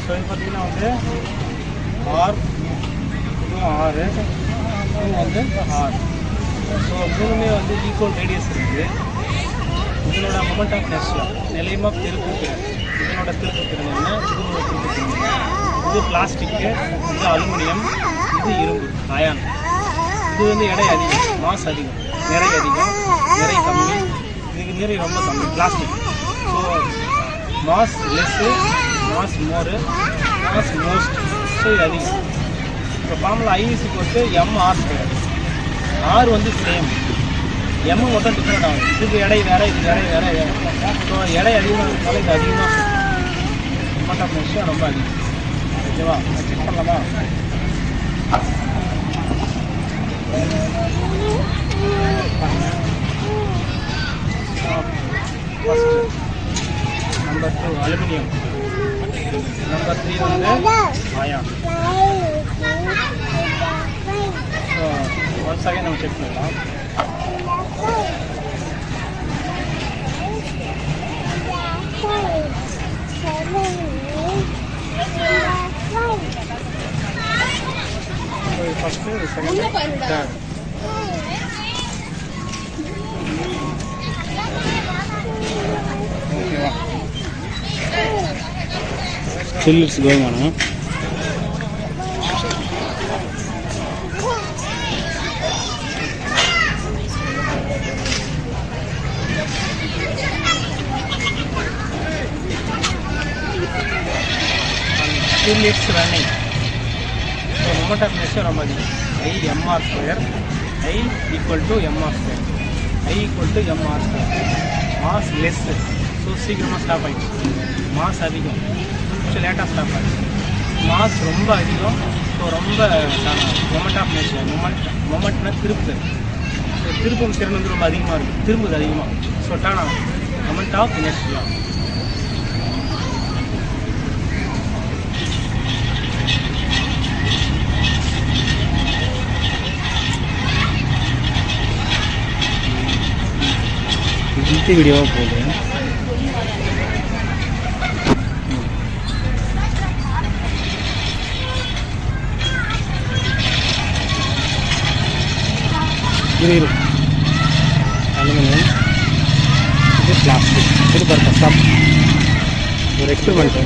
So இது பார்த்தீங்கன்னா வந்து ஆர், இதுவும் ஆறு, இதுவும் வந்து ஆர். ஸோ மூணுமே வந்து ஈக்குவல் ரேடியஸ் இருக்குது. இதனோட மொமெண்ட் ஆஃப் இனர்ஷியா நிலையமாக திருப்பு திறன். இதனோட திருப்பு திறன் என்ன, இதனோட திருப்பு திறன் என்ன. இது பிளாஸ்டிக்கு, இது அலுமினியம், இது இரும்பு அயான். இது வந்து எடை அதிகம், மாஸ் அதிகம், நிறை அதிகம், நிறை கம்மி. இதுக்கு நிறை ரொம்ப கம்மி plastic. So mass less, mass மோரு, மாஸ் மோஸ்ட். ஸோ இது அதிகம். இப்போ ஃபார்முலா I=mr². ஆர் வந்து சேம், எம் மட்டும் டிஃப்ரெண்ட் ஆகும். இதுக்கு எடை வேறு, இது எடை வேறு. ஸோ எடை அதிகமாக இருந்தாலும் இது அதிகமாக மொமெண்ட் ஆஃப் இனர்ஷியா ரொம்ப அதிகம். ஓகேவா, செக் பண்ணலாமா? ஃபஸ்ட்டு நம்பர் 2 அலுமினியம், நம்பர் 3 வந்து அயான். ஸோ ஒன்ஸ் அகைன் நம்ம செக் பண்ணலாம். First, second, third. ஓகேவா, still it's going on, huh? Still it's running. So moment of inertia ரொம்ப அதிகம். I=mr². I=mr². I=mr². Mass less. So சீக்கிரமாக stop ஆகிடுச்சு. Mass அதிகம், கொஞ்சம் லேட்டாக ஸ்டாப் ஆகிடுச்சு. மாஸ் ரொம்ப அதிகம், ஸோ ரொம்ப மொமெண்ட் ஆஃப் இனர்ஷியா. மொமெண்ட்னா திருப்பு. ஸோ திருப்பும் திறன் வந்து ரொம்ப அதிகமாக இருக்குது, திரும்புது அதிகமாக. ஸோ டர்ன் ஆகும், மொமெண்ட் ஆஃப் இனர்ஷியா. வீடியோவாக போடுறேன். இது அலுமினியம், இது பிளாஸ்டிக். இது பாருங்க ஸ்டாப், ஒரு எக்ஸ்பெரிமெண்ட்.